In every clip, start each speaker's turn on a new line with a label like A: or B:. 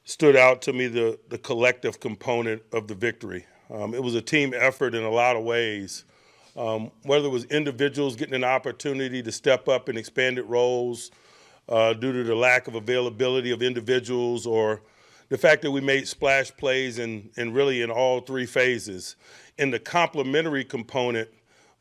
A: stood out to me the collective component of the victory. It was a team effort in a lot of ways. Whether it was individuals getting an opportunity to step up in expanded roles due to the lack of availability of individuals, or the fact that we made splash plays in really in all three phases, and the complementary component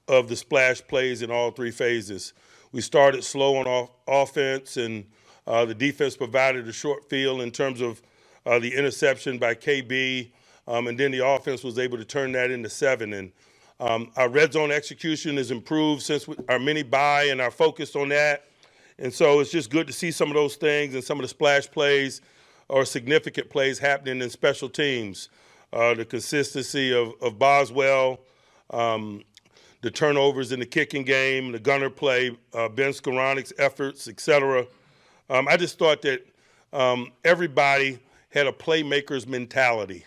A: of the splash plays in all three phases. We started slow on offense, and the defense provided a short field in terms of the interception by KB, and then the offense was able to turn that into 7. And our red zone execution has improved since our mini bye and our focus on that. And so it's just good to see some of those things and some of the splash plays or significant plays happening in special teams. The consistency of Boswell, the turnovers in the kicking game, the gunner play, Ben Skoranic's efforts, etc. I just thought that everybody had a playmaker's mentality.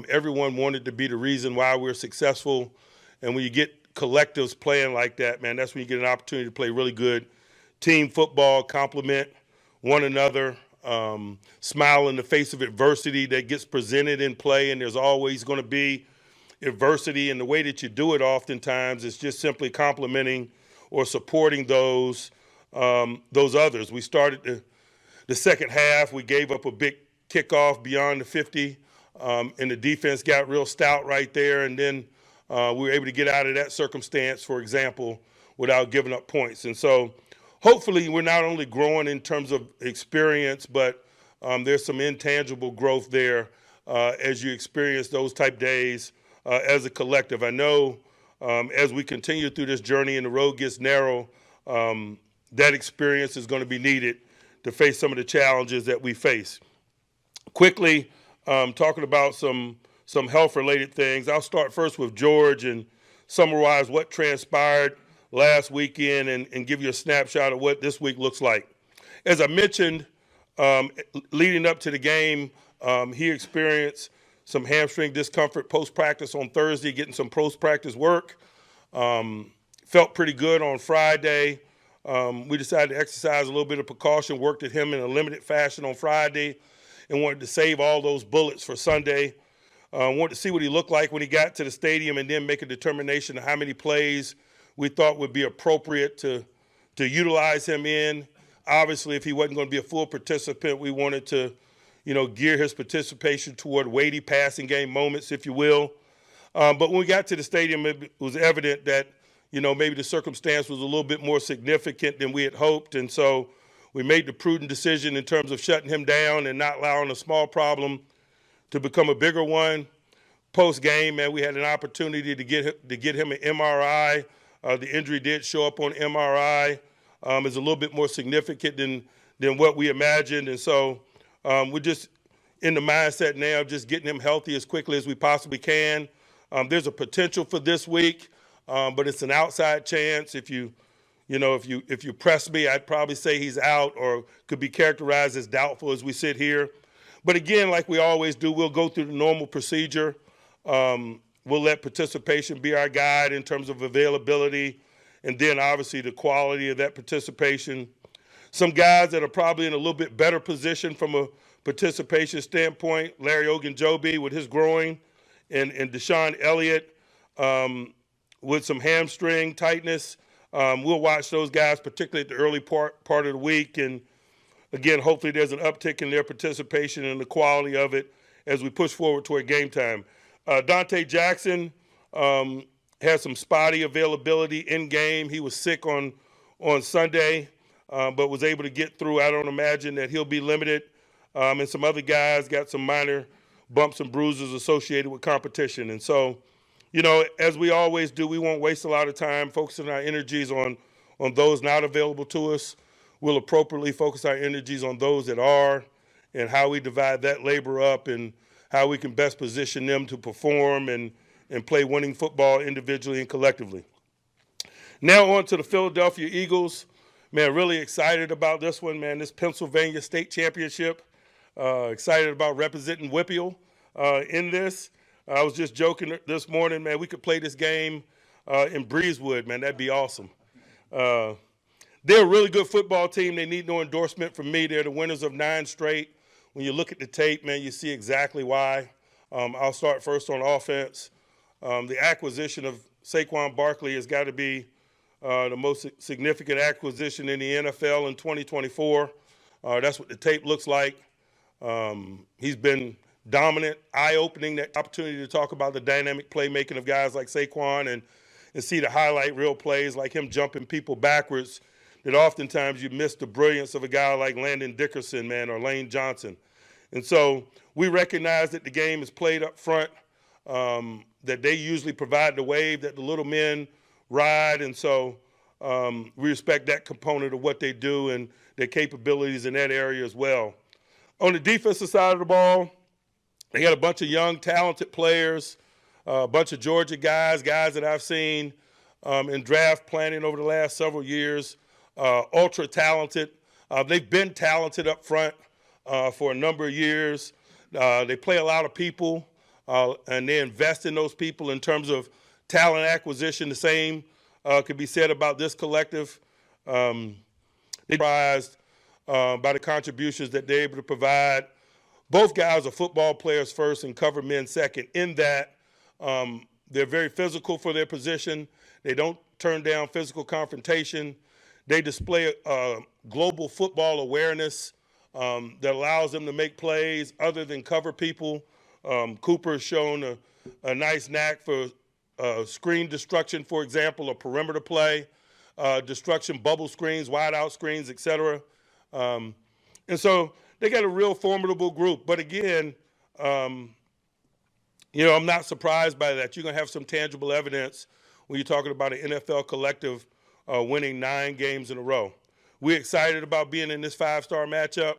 A: Everyone wanted to be the reason why we're successful. And when you get collectives playing like that, man, that's when you get an opportunity to play really good team football, complement one another, smile in the face of adversity that gets presented in play, and there's always going to be adversity, and the way that you do it oftentimes is just simply complimenting or supporting those others. We started the second half, we gave up a big kickoff beyond the 50, and the defense got real stout right there, and then we were able to get out of that circumstance, for example, without giving up points. And so hopefully we're not only growing in terms of experience, but there's some intangible growth there as you experience those type days as a collective. I know as we continue through this journey and the road gets narrow, that experience is going to be needed to face some of the challenges that we face. Quickly, talking about some health-related things. I'll start first with George and summarize what transpired last weekend and give you a snapshot of what this week looks like. As I mentioned, leading up to the game, he experienced some hamstring discomfort post-practice on Thursday, getting some post-practice work. Felt pretty good on Friday. We decided to exercise a little bit of precaution, worked at him in a limited fashion on Friday, and wanted to save all those bullets for Sunday. Wanted to see what he looked like when he got to the stadium and then make a determination of how many plays we thought would be appropriate to utilize him in. Obviously, if he wasn't going to be a full participant, we wanted to, gear his participation toward weighty passing game moments, if you will. But when we got to the stadium, it was evident that, maybe the circumstance was a little bit more significant than we had hoped. And so we made the prudent decision in terms of shutting him down and not allowing a small problem to become a bigger one. Post-game, man, we had an opportunity to get him an MRI. The injury did show up on MRI. It's a little bit more significant than what we imagined. And so we're just in the mindset now of just getting him healthy as quickly as we possibly can. There's a potential for this week, but it's an outside chance. If you press me, I'd probably say he's out or could be characterized as doubtful as we sit here. But again, like we always do, we'll go through the normal procedure. We'll let participation be our guide in terms of availability, and then obviously the quality of that participation. Some guys that are probably in a little bit better position from a participation standpoint, Larry Ogunjobi with his groin, and Deshaun Elliott with some hamstring tightness. We'll watch those guys, particularly at the early part of the week, and again, hopefully there's an uptick in their participation and the quality of it as we push forward toward game time. Dante Jackson had some spotty availability in game. He was sick on Sunday, but was able to get through. I don't imagine that he'll be limited. And some other guys got some minor bumps and bruises associated with competition. And so, as we always do, we won't waste a lot of time focusing our energies on those not available to us. We'll appropriately focus our energies on those that are, and how we divide that labor up and how we can best position them to perform and play winning football individually and collectively. Now on to the Philadelphia Eagles. Man, really excited about this one, man, this Pennsylvania State Championship. Excited about representing Whippeal in this. I was just joking this morning, man, we could play this game in Breezewood, man, that'd be awesome. They're a really good football team. They need no endorsement from me. They're the winners of 9 straight. when you look at the tape, man, you see exactly why. I'll start first on offense. The acquisition of Saquon Barkley has got to be the most significant acquisition in the NFL in 2024. That's what the tape looks like. He's been dominant, eye-opening, that opportunity to talk about the dynamic playmaking of guys like Saquon and see the highlight reel plays like him jumping people backwards that oftentimes you miss the brilliance of a guy like Landon Dickerson, man, or Lane Johnson. And so we recognize that the game is played up front, that they usually provide the wave that the little men ride. And so we respect that component of what they do and their capabilities in that area as well. On the defensive side of the ball, they got a bunch of young, talented players, a bunch of Georgia guys that I've seen in draft planning over the last several years, ultra talented. They've been talented up front for a number of years. They play a lot of people, and they invest in those people in terms of talent acquisition. The same could be said about this collective. They're surprised by the contributions that they're able to provide. Both guys are football players first and cover men second, in that they're very physical for their position. They don't turn down physical confrontation. They display global football awareness that allows them to make plays other than cover people. Cooper has shown a nice knack for screen destruction, for example, or perimeter play, destruction, bubble screens, wide out screens, etc. And so they got a real formidable group. But again, I'm not surprised by that. You're going to have some tangible evidence when you're talking about an NFL collective winning 9 games in a row. We're excited about being in this 5-star matchup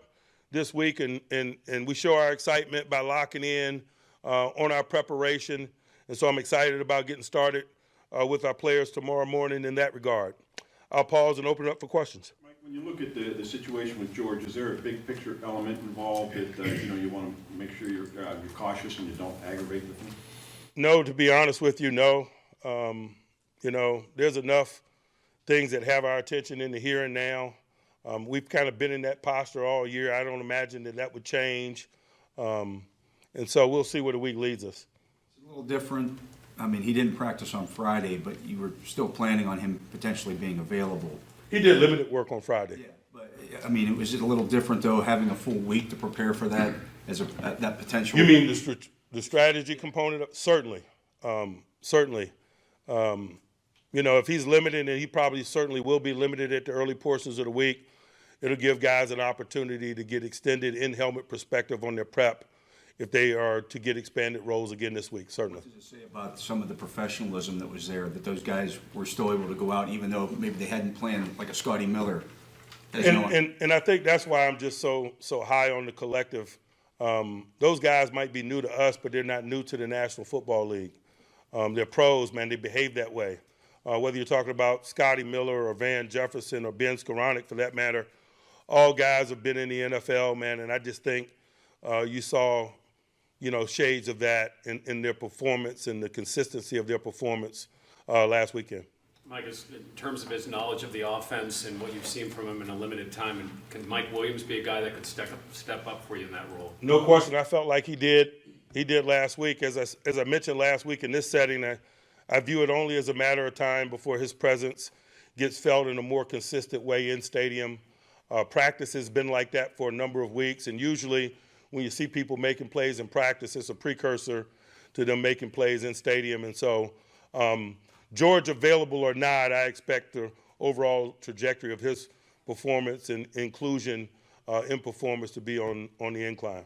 A: this week, and we show our excitement by locking in on our preparation. And so I'm excited about getting started with our players tomorrow morning in that regard. I'll pause and open it up for questions.
B: Mike, when you look at the situation with George, is there a big picture element involved that you want to make sure you're cautious and you don't aggravate the thing?
A: No, to be honest with you, no. There's enough things that have our attention in the here and now. We've kind of been in that posture all year. I don't imagine that would change. And so we'll see where the week leads us.
C: It's a little different. I mean, he didn't practice on Friday, but you were still planning on him potentially being available.
A: He did limited work on Friday.
C: Yeah, but I mean, was it a little different though, having a full week to prepare for that as that potential?
A: You mean the strategy component? Certainly, certainly. If he's limited, and he probably certainly will be limited at the early portions of the week, it'll give guys an opportunity to get extended in-helmet perspective on their prep if they are to get expanded roles again this week, certainly.
C: What does it say about some of the professionalism that was there, that those guys were still able to go out even though maybe they hadn't planned, like a Scotty Miller?
A: And I think that's why I'm just so high on the collective. Those guys might be new to us, but they're not new to the National Football League. They're pros, man. They behave that way. Whether you're talking about Scotty Miller or Van Jefferson or Ben Skoranek, for that matter, all guys have been in the NFL, man, and I just think you saw, shades of that in their performance and the consistency of their performance last weekend.
D: Mike, in terms of his knowledge of the offense and what you've seen from him in a limited time, and can Mike Williams be a guy that could step up for you in that role?
A: No question. I felt like he did. He did last week. As I mentioned last week in this setting, I view it only as a matter of time before his presence gets felt in a more consistent way in stadium. Practice has been like that for a number of weeks, and usually when you see people making plays in practice, it's a precursor to them making plays in stadium. And so George available or not, I expect the overall trajectory of his performance and inclusion in performance to be on the incline.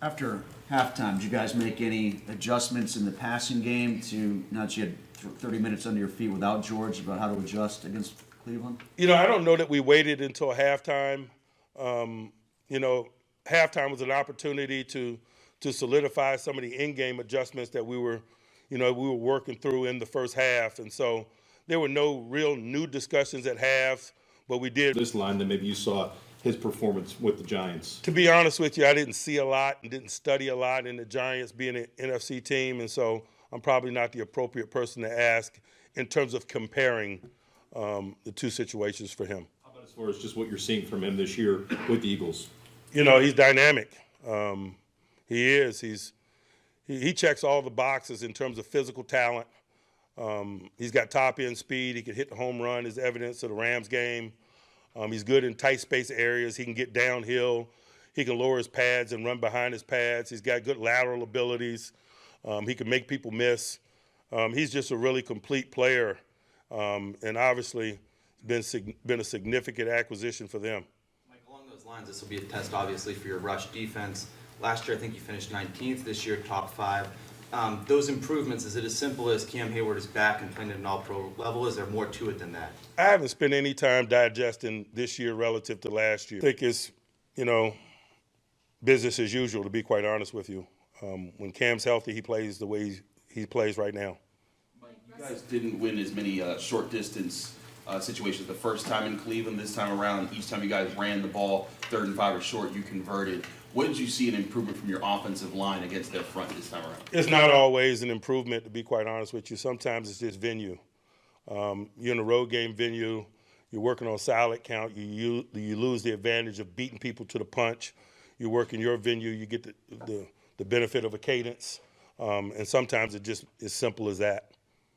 E: After halftime, did you guys make any adjustments in the passing game to, now that you had 30 minutes under your feet without George, about how to adjust against Cleveland?
A: I don't know that we waited until halftime. Halftime was an opportunity to solidify some of the in-game adjustments that we were working through in the first half. And so there were no real new discussions at half, but we did.
B: This line that maybe you saw his performance with the Giants.
A: To be honest with you, I didn't see a lot and didn't study a lot in the Giants being an NFC team, and so I'm probably not the appropriate person to ask in terms of comparing the two situations for him.
B: How about as far as just what you're seeing from him this year with the Eagles?
A: He's dynamic. He is. He checks all the boxes in terms of physical talent. He's got top end speed. He can hit the home run, as evidence of the Rams game. He's good in tight space areas. He can get downhill. He can lower his pads and run behind his pads. He's got good lateral abilities. He can make people miss. He's just a really complete player, and obviously been a significant acquisition for them.
F: Mike, along those lines, this will be a test, obviously, for your rush defense. Last year, I think you finished 19th. This year, top 5. Those improvements, is it as simple as Cam Hayward is back and playing at an all-pro level? Is there more to it than that?
A: I haven't spent any time digesting this year relative to last year. I think it's, business as usual, to be quite honest with you. When Cam's healthy, he plays the way he plays right now.
G: Mike, you guys didn't win as many short distance situations the first time in Cleveland. This time around, each time you guys ran the ball 3rd and 5 or short, you converted. What did you see an improvement from your offensive line against their front this time around?
A: It's not always an improvement, to be quite honest with you. Sometimes it's just venue. You're in a road game venue. You're working on salad count. You lose the advantage of beating people to the punch. You work in your venue. You get the benefit of a cadence. And sometimes it just is simple as that.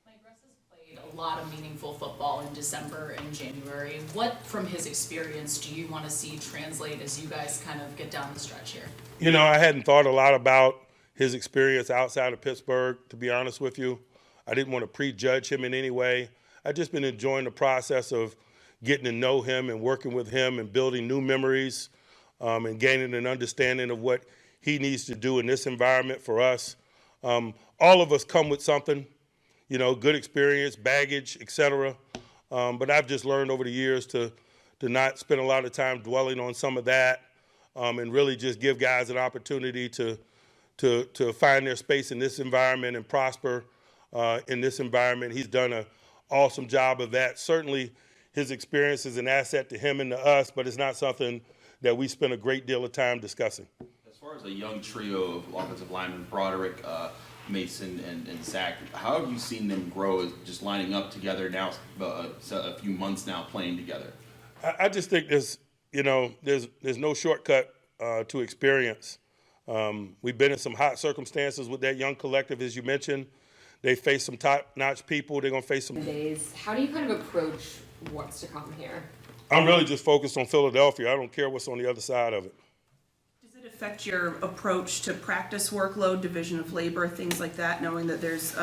H: Mike, Russ has played a lot of meaningful football in December and January. What, from his experience, do you want to see translate as you guys kind of get down the stretch here?
A: I hadn't thought a lot about his experience outside of Pittsburgh, to be honest with you. I didn't want to prejudge him in any way. I've just been enjoying the process of getting to know him and working with him and building new memories and gaining an understanding of what he needs to do in this environment for us. All of us come with something, good experience, baggage, etc. But I've just learned over the years to not spend a lot of time dwelling on some of that and really just give guys an opportunity to find their space in this environment and prosper in this environment. He's done an awesome job of that. Certainly his experience is an asset to him and to us, but it's not something that we spend a great deal of time discussing.
G: As far as a young trio of offensive linemen, Broderick, Mason, and Zach, how have you seen them grow as just lining up together now, a few months now playing together?
A: I just think there's no shortcut to experience. We've been in some hot circumstances with that young collective, as you mentioned. They face some top-notch people. They're going to face some
I: days. How do you kind of approach what's to come here?
A: I'm really just focused on Philadelphia. I don't care what's on the other side of it.
J: Does it affect your approach to practice workload, division of labor, things like that, knowing that this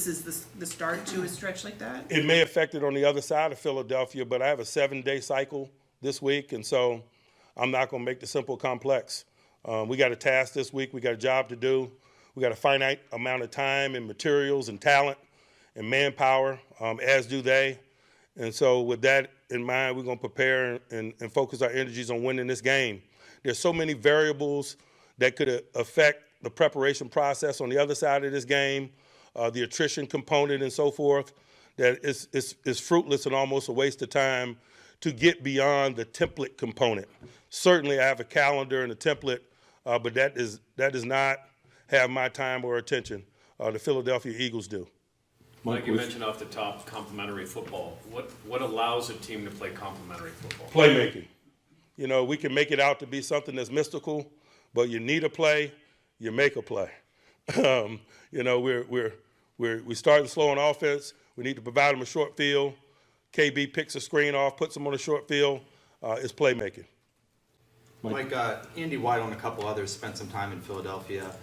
J: is the start to a stretch like that?
A: It may affect it on the other side of Philadelphia, but I have a 7-day cycle this week, and so I'm not going to make the simple complex. We got a task this week. We got a job to do. We got a finite amount of time and materials and talent and manpower, as do they. And so with that in mind, we're going to prepare and focus our energies on winning this game. There's so many variables that could affect the preparation process on the other side of this game, the attrition component and so forth, that it's fruitless and almost a waste of time to get beyond the template component. Certainly I have a calendar and a template, but that does not have my time or attention. The Philadelphia Eagles do.
D: Mike, you mentioned off the top complementary football. What allows a team to play complementary football?
A: Playmaking. We can make it out to be something that's mystical, but you need a play, you make a play. We're starting slow on offense. We need to provide them a short field. KB picks a screen off, puts them on a short field. It's playmaking.
F: Mike, Andy White and a couple others spent some time in Philadelphia.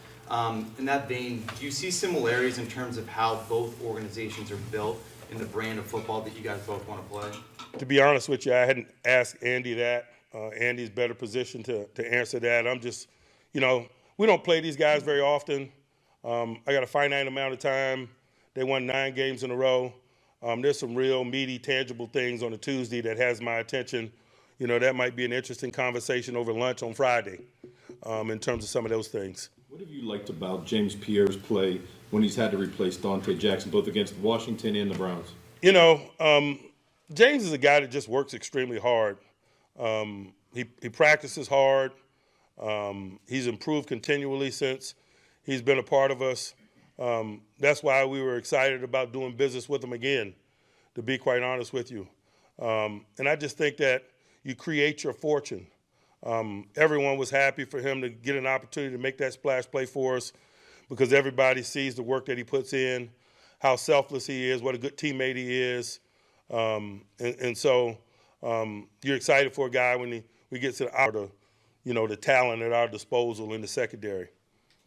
F: In that vein, do you see similarities in terms of how both organizations are built in the brand of football that you guys both want to play?
A: To be honest with you, I hadn't asked Andy that. Andy's better positioned to answer that. I'm just, we don't play these guys very often. I got a finite amount of time. They won 9 games in a row. There's some real meaty, tangible things on a Tuesday that has my attention. That might be an interesting conversation over lunch on Friday in terms of some of those things.
K: What have you liked about James Pierre's play when he's had to replace Dante Jackson, both against Washington and the Browns?
A: James is a guy that just works extremely hard. He practices hard. He's improved continually since he's been a part of us. That's why we were excited about doing business with him again, to be quite honest with you. And I just think that you create your fortune Everyone was happy for him to get an opportunity to make that splash play for us because everybody sees the work that he puts in, how selfless he is, what a good teammate he is. So you're excited for a guy when we get to the talent at our disposal in the secondary.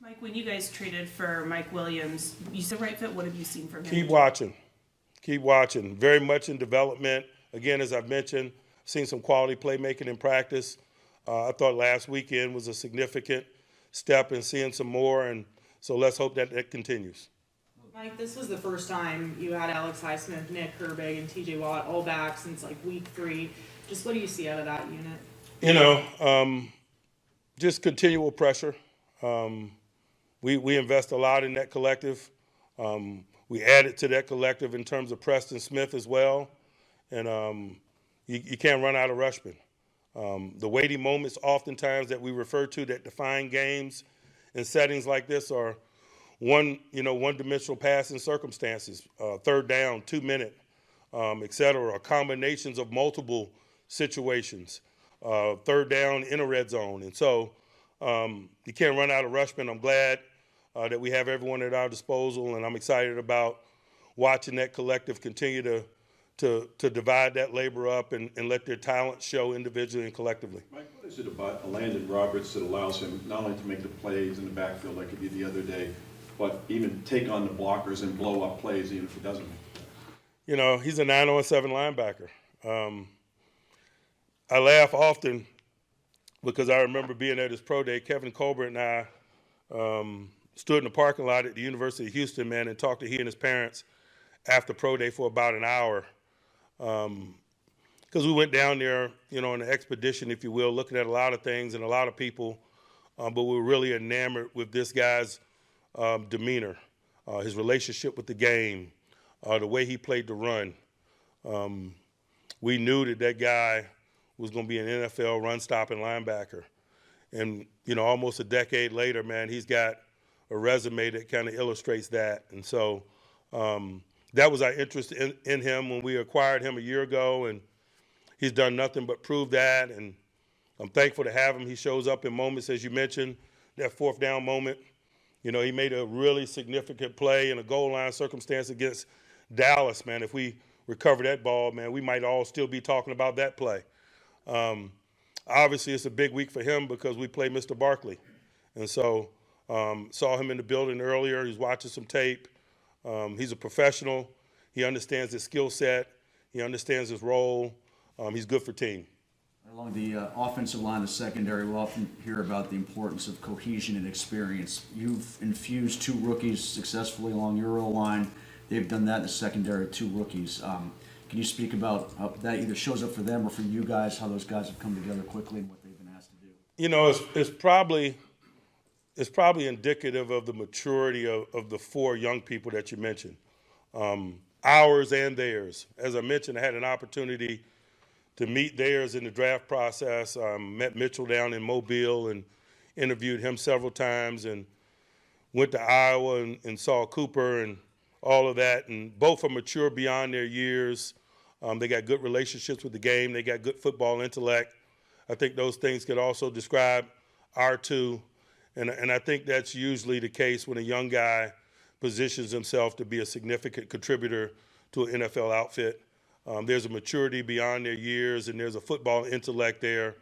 J: Mike, when you guys traded for Mike Williams, you said right fit. What have you seen from him?
A: Keep watching. Keep watching. Very much in development. Again, as I've mentioned, seen some quality playmaking in practice. I thought last weekend was a significant step in seeing some more, and so let's hope that continues.
L: Mike, this was the first time you had Alex Highsmith, Nick Herbig, and TJ Watt all back since like week 3. Just what do you see out of that unit?
A: Just continual pressure. We invest a lot in that collective. We added to that collective in terms of Preston Smith as well. And you can't run out of rushmen. The weighty moments oftentimes that we refer to that define games in settings like this are one-dimensional passing circumstances, third down, 2-minute, et cetera, or combinations of multiple situations, third down in a red zone. And so you can't run out of rushmen. I'm glad that we have everyone at our disposal, and I'm excited about watching that collective continue to divide that labor up and let their talent show individually and collectively.
B: Mike, what is it about Landon Roberts that allows him not only to make the plays in the backfield like he did the other day, but even take on the blockers and blow up plays even if he doesn't make them?
A: He's a 9-on-7 linebacker. I laugh often because I remember being at his pro day. Kevin Colbert and I stood in the parking lot at the University of Houston, man, and talked to he and his parents after pro day for about an hour. Because we went down there, on an expedition, if you will, looking at a lot of things and a lot of people, but we were really enamored with this guy's demeanor, his relationship with the game, the way he played the run. We knew that guy was going to be an NFL run-stopping linebacker. And, almost a decade later, man, he's got a resume that kind of illustrates that. And so that was our interest in him when we acquired him a year ago, and he's done nothing but prove that. And I'm thankful to have him. He shows up in moments, as you mentioned, that fourth down moment. He made a really significant play in a goal line circumstance against Dallas, man. If we recover that ball, man, we might all still be talking about that play. Obviously, it's a big week for him because we play Mr. Barkley. And so saw him in the building earlier. He's watching some tape. He's a professional. He understands his skill set. He understands his role. He's good for team.
E: Along the offensive line, the secondary, we'll often hear about the importance of cohesion and experience. You've infused 2 rookies successfully along your O-line. They've done that in the secondary, 2 rookies. Can you speak about how that either shows up for them or for you guys, how those guys have come together quickly and what they've been asked to do?
A: It's probably indicative of the maturity of the 4 young people that you mentioned, ours and theirs. As I mentioned, I had an opportunity to meet theirs in the draft process. Met Mitchell down in Mobile and interviewed him several times, and went to Iowa and saw Cooper and all of that. And both are mature beyond their years. They got good relationships with the game. They got good football intellect. I think those things could also describe our 2. And I think that's usually the case when a young guy positions himself to be a significant contributor to an NFL outfit. There's a maturity beyond their years, and there's a football intellect there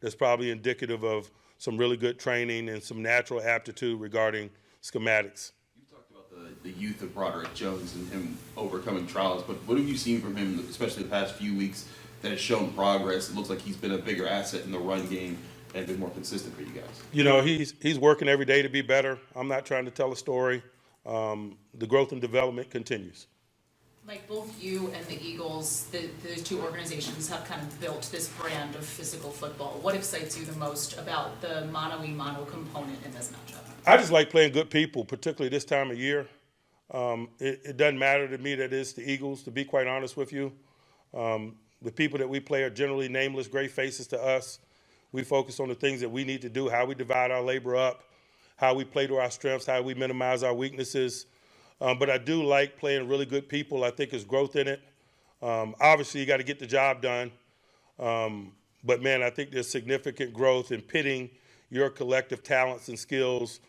A: that's probably indicative of some really good training and some natural aptitude regarding schematics.
G: You've talked about the youth of Broderick Jones and him overcoming trials, but what have you seen from him, especially the past few weeks, that has shown progress? It looks like he's been a bigger asset in the run game and been more consistent for you guys.
A: He's working every day to be better. I'm not trying to tell a story. The growth and development continues.
H: Like both you and the Eagles, the 2 organizations have kind of built this brand of physical football. What excites you the most about the mano-a-mano component in this matchup?
A: I just like playing good people, particularly this time of year. It doesn't matter to me that it's the Eagles, to be quite honest with you. The people that we play are generally nameless, great faces to us. We focus on the things that we need to do, how we divide our labor up, how we play to our strengths, how we minimize our weaknesses. But I do like playing really good people. I think there's growth in it. Obviously, you got to get the job done. But man, I think there's significant growth in pitting your collective talents and skills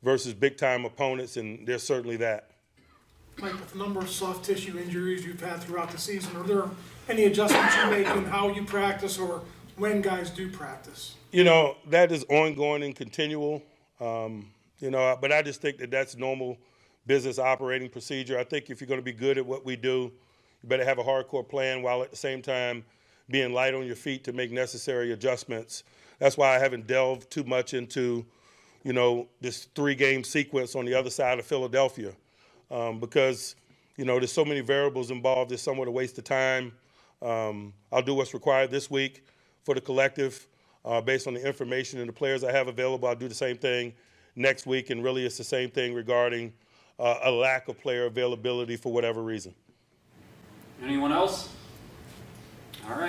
A: versus big-time opponents, and there's certainly that.
M: Mike, with the number of soft tissue injuries you've had throughout the season, are there any adjustments you make in how you practice or when guys do practice?
A: You know, that is ongoing and continual. You know, but I just think that that's normal business operating procedure. I think if you're going to be good at what we do, you better have a hardcore plan while at the same time being light on your feet to make necessary adjustments. That's why I haven't delved too much into, you know, this 3-game sequence on the other side of Philadelphia, because, you know, there's so many variables involved. It's somewhat a waste of time. I'll do what's required this week for the collective based on the information and the players I have available. I'll do the same thing next week, and really it's the same thing regarding a lack of player availability for whatever reason.
D: Anyone else?